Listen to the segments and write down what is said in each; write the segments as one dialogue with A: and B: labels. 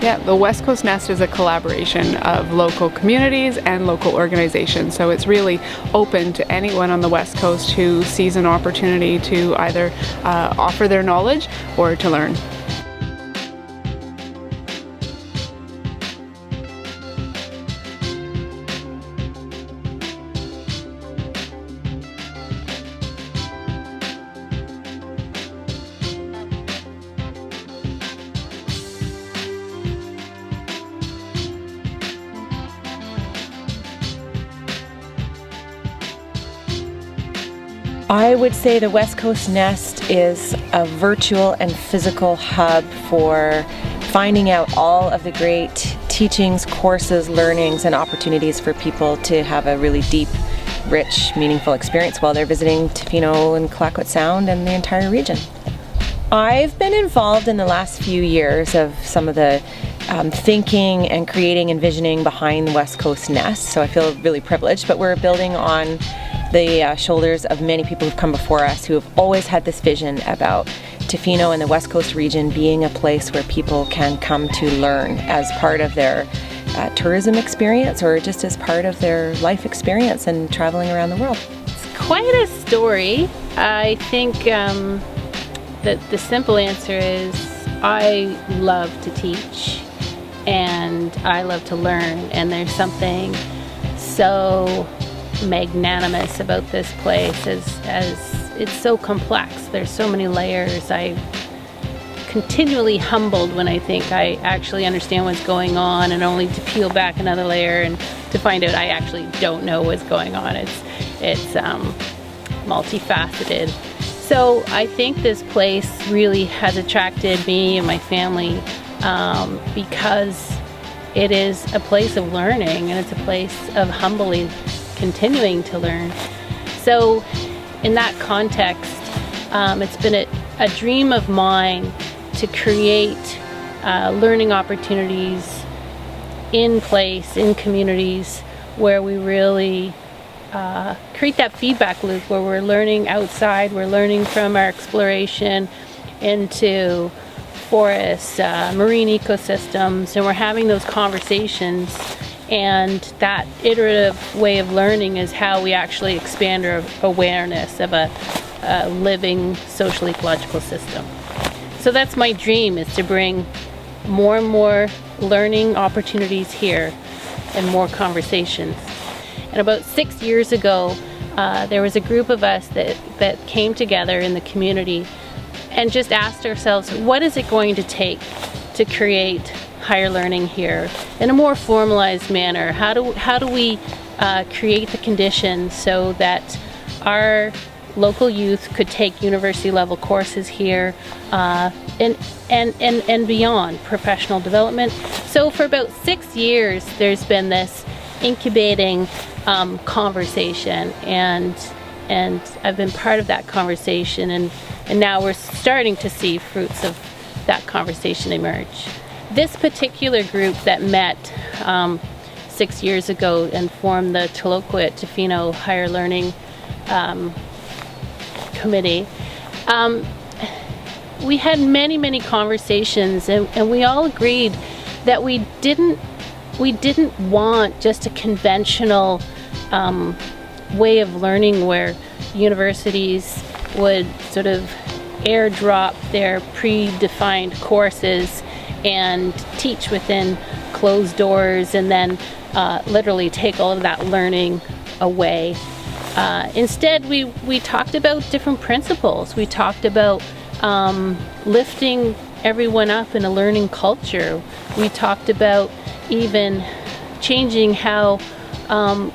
A: Yeah, the West Coast Nest is a collaboration of local communities and local organizations. So it's really open to anyone on the West Coast who sees an opportunity to either offer their knowledge or to learn.
B: I would say the West Coast Nest is a virtual and physical hub for finding out all of the great teachings, courses, learnings, and opportunities for people to have a really deep, rich, meaningful experience while they're visiting Tofino and Clayoquot Sound and the entire region. I've been involved in the last few years of some of the thinking and creating and visioning behind the West Coast Nest, so I feel really privileged, but we're building on the shoulders of many people who've come before us who have always had this vision about Tofino and the West Coast region being a place where people can come to learn as part of their tourism experience or just as part of their life experience and traveling around the world.
C: It's quite a story. I think that the simple answer is I love to teach and I love to learn, and there's something so magnanimous about this place as it's so complex. There's so many layers. I'm continually humbled when I think I actually understand what's going on, and only to peel back another layer and to find out I actually don't know what's going on. It's multifaceted. So I think this place really has attracted me and my family because it is a place of learning, and it's a place of humbly continuing to learn. So in that context, it's been a dream of mine to create learning opportunities in place, in communities, where we really create that feedback loop where we're learning outside, we're learning from our exploration into forests, marine ecosystems, and we're having those conversations. And that iterative way of learning is how we actually expand our awareness of a living social ecological system. So that's my dream, is to bring more and more learning opportunities here and more conversations. And about 6 years ago, there was a group of us that came together in the community and just asked ourselves, what is it going to take to create higher learning here in a more formalized manner? How do we create the conditions so that our local youth could take university level courses here and beyond professional development? So for about 6 years there's been this incubating conversation, and I've been part of that conversation, and now we're starting to see fruits of that conversation emerge. This particular group that met 6 years ago and formed the Tloquet Tofino Higher Learning Committee, we had many conversations, and we all agreed that we didn't want just a conventional way of learning where universities would sort of airdrop their predefined courses and teach within closed doors and then literally take all of that learning away. Instead, we talked about different principles. We talked about lifting everyone up in a learning culture. We talked about even changing how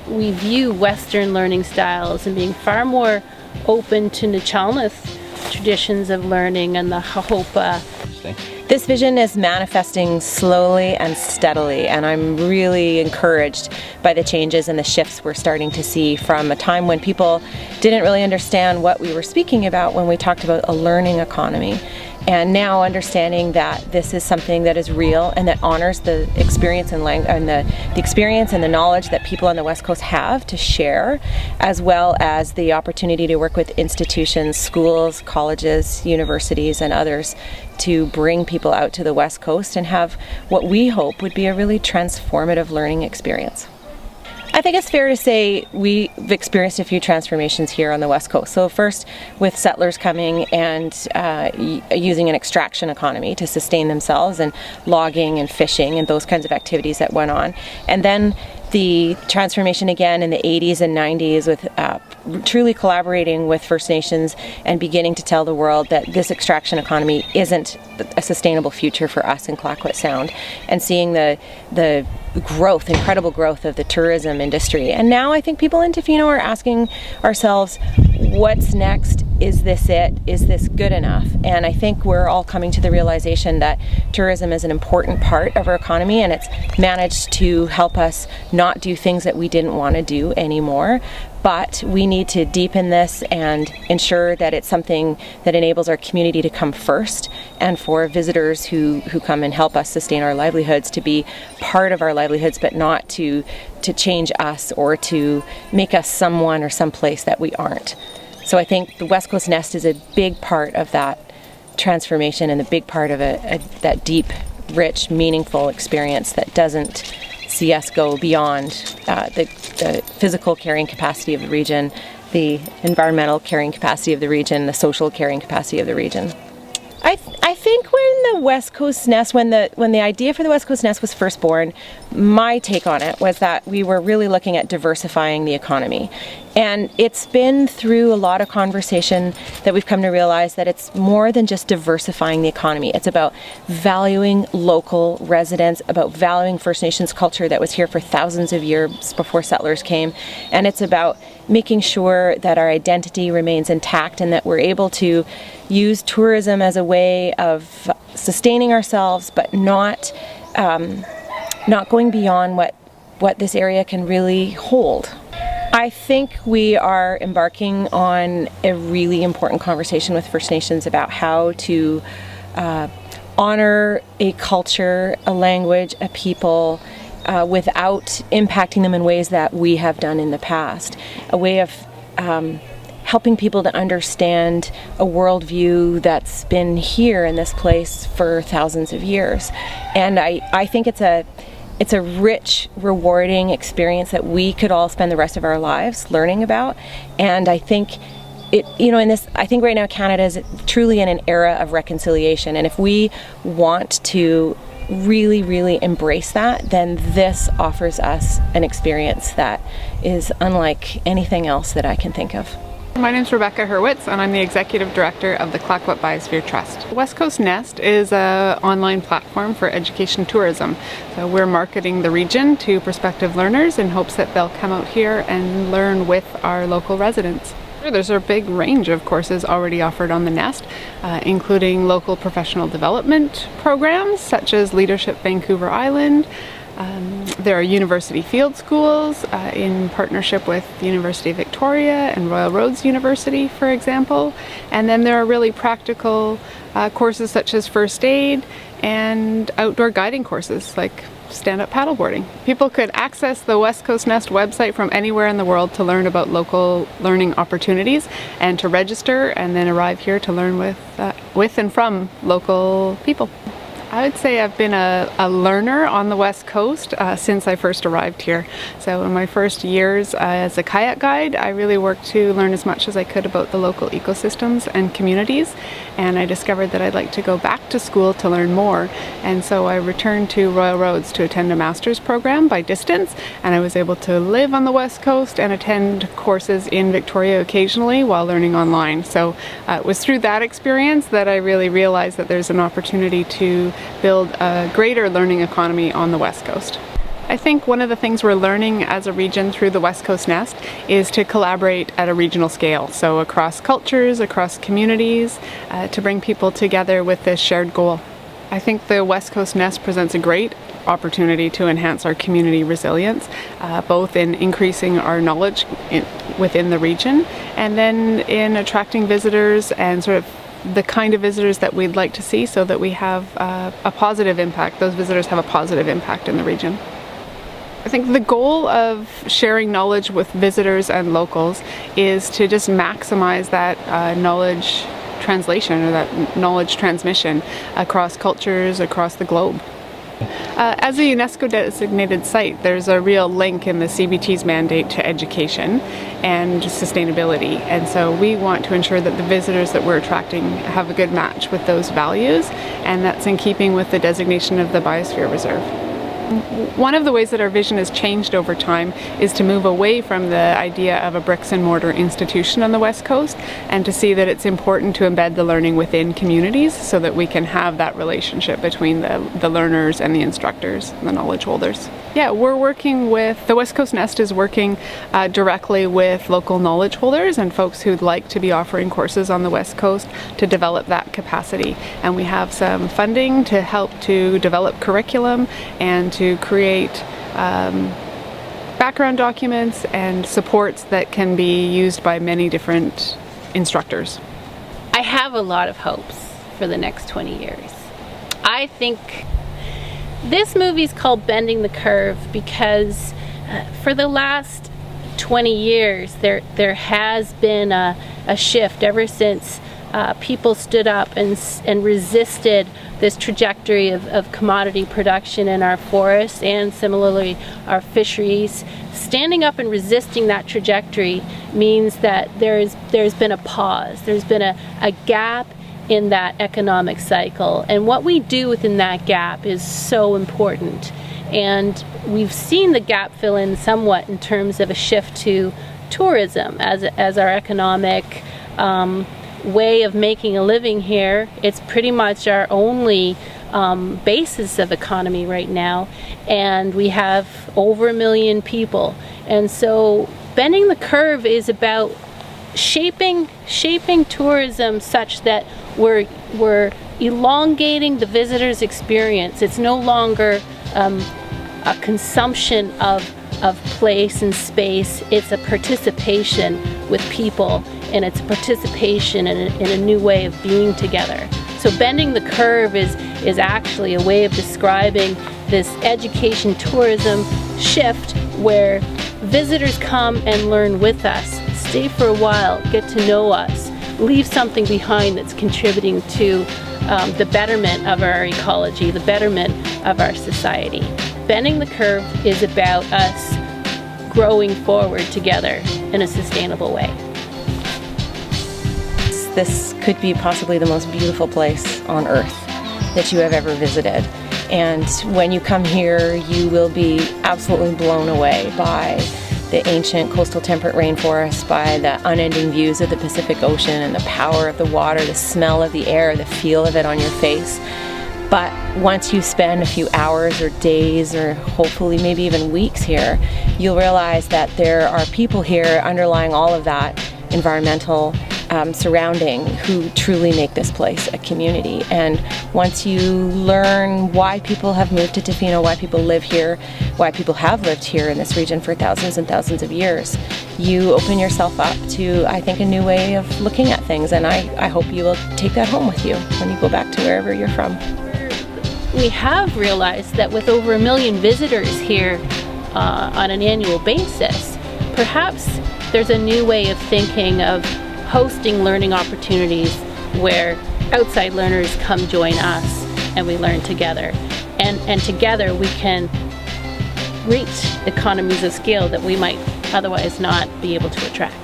C: we view Western learning styles and being far more open to Nuu-chah-nulth traditions of learning and the Hahopa.
B: This vision is manifesting slowly and steadily, and I'm really encouraged by the changes and the shifts we're starting to see from a time when people didn't really understand what we were speaking about when we talked about a learning economy. And now understanding that this is something that is real and that honors the experience and the experience and the knowledge that people on the West Coast have to share, as well as the opportunity to work with institutions, schools, colleges, universities, and others to bring people out to the West Coast and have what we hope would be a really transformative learning experience. I think it's fair to say we've experienced a few transformations here on the West Coast. So first, with settlers coming and using an extraction economy to sustain themselves, and logging and fishing and those kinds of activities that went on. And then the transformation again in the 80s and 90s with truly collaborating with First Nations and beginning to tell the world that this extraction economy isn't a sustainable future for us in Clayoquot Sound, and seeing the growth, incredible growth of the tourism industry. And now I think people in Tofino are asking ourselves, what's next? Is this it? Is this good enough? And I think we're all coming to the realization that tourism is an important part of our economy, and it's managed to help us not do things that we didn't want to do anymore. But we need to deepen this and ensure that it's something that enables our community to come first, and for visitors who come and help us sustain our livelihoods to be part of our livelihoods, but not to change us or to make us someone or someplace that we aren't. So I think the West Coast Nest is a big part of that transformation, and a big part of that deep, rich, meaningful experience that doesn't see us go beyond the physical carrying capacity of the region, the environmental carrying capacity of the region, the social carrying capacity of the region. I think when the West Coast Nest, when the idea for the West Coast Nest was first born, my take on it was that we were really looking at diversifying the economy. And it's been through a lot of conversation that we've come to realize that it's more than just diversifying the economy. It's about valuing local residents, about valuing First Nations culture that was here for thousands of years before settlers came. And it's about making sure that our identity remains intact, and that we're able to use tourism as a way of sustaining ourselves, but not going beyond what this area can really hold. I think we are embarking on a really important conversation with First Nations about how to honor a culture, a language, a people, without impacting them in ways that we have done in the past. A way of helping people to understand a worldview that's been here in this place for thousands of years. And I think it's a rich, rewarding experience that we could all spend the rest of our lives learning about. And I think I think right now Canada is truly in an era of reconciliation. And if we want to really, really embrace that, then this offers us an experience that is unlike anything else that I can think of.
A: My name is Rebecca Hurwitz, and I'm the Executive Director of the Clayoquot Biosphere Trust. West Coast Nest is an online platform for education tourism. So we're marketing the region to prospective learners in hopes that they'll come out here and learn with our local residents. There's a big range of courses already offered on the Nest, including local professional development programs such as Leadership Vancouver Island. There are university field schools in partnership with the University of Victoria and Royal Roads University, for example. And then there are really practical courses such as first aid and outdoor guiding courses like stand-up paddleboarding. People could access the West Coast Nest website from anywhere in the world to learn about local learning opportunities and to register, and then arrive here to learn with and from local people. I would say I've been a learner on the West Coast since I first arrived here. So in my first years as a kayak guide, I really worked to learn as much as I could about the local ecosystems and communities. And I discovered that I'd like to go back to school to learn more. And so I returned to Royal Roads to attend a master's program by distance. And I was able to live on the West Coast and attend courses in Victoria occasionally while learning online. So it was through that experience that I really realized that there's an opportunity to build a greater learning economy on the West Coast. I think one of the things we're learning as a region through the West Coast Nest is to collaborate at a regional scale, so across cultures, across communities, to bring people together with this shared goal. I think the West Coast Nest presents a great opportunity to enhance our community resilience, both in increasing our knowledge within the region, and then in attracting visitors and sort of the kind of visitors that we'd like to see so that we have a positive impact. Those visitors have a positive impact in the region. I think the goal of sharing knowledge with visitors and locals is to just maximize that knowledge translation or that knowledge transmission across cultures, across the globe. As a UNESCO designated site, there's a real link in the CBT's mandate to education and sustainability, and so we want to ensure that the visitors that we're attracting have a good match with those values, and that's in keeping with the designation of the Biosphere Reserve. One of the ways that our vision has changed over time is to move away from the idea of a bricks and mortar institution on the West Coast and to see that it's important to embed the learning within communities so that we can have that relationship between the learners and the instructors and the knowledge holders. Yeah, we're working with, the West Coast Nest is working directly with local knowledge holders and folks who'd like to be offering courses on the West Coast to develop that capacity. And we have some funding to help to develop curriculum and to create background documents and supports that can be used by many different instructors.
C: I have a lot of hopes for the next 20 years. I think this movie's called Bending the Curve because for the last 20 years there has been a shift ever since people stood up and resisted this trajectory of commodity production in our forests and similarly our fisheries. Standing up and resisting that trajectory means that there's been a pause, there's been a gap in that economic cycle, and what we do within that gap is so important. And we've seen the gap fill in somewhat in terms of a shift to tourism as our economic way of making a living here. It's pretty much our only basis of economy right now, and we have over 1 million people. And so Bending the Curve is about shaping tourism such that we're elongating the visitor's experience. It's no longer a consumption of place and space. It's a participation with people, and it's a participation in a new way of being together. So Bending the Curve is actually a way of describing this education tourism shift where visitors come and learn with us, stay for a while, get to know us, leave something behind that's contributing to the betterment of our ecology, the betterment of our society. Bending the Curve is about us growing forward together in a sustainable way.
B: This could be possibly the most beautiful place on earth that you have ever visited. And when you come here, you will be absolutely blown away by the ancient coastal temperate rainforest, by the unending views of the Pacific Ocean and the power of the water, the smell of the air, the feel of it on your face. But once you spend a few hours or days or hopefully maybe even weeks here, you'll realize that there are people here underlying all of that environmental surrounding who truly make this place a community. And once you learn why people have moved to Tofino, why people live here, why people have lived here in this region for thousands and thousands of years, you open yourself up to, I think, a new way of looking at things. And I hope you will take that home with you when you go back to wherever you're from.
C: We have realized that with over 1 million visitors here on an annual basis, perhaps there's a new way of thinking of hosting learning opportunities where outside learners come join us and we learn together. And together we can reach economies of scale that we might otherwise not be able to attract.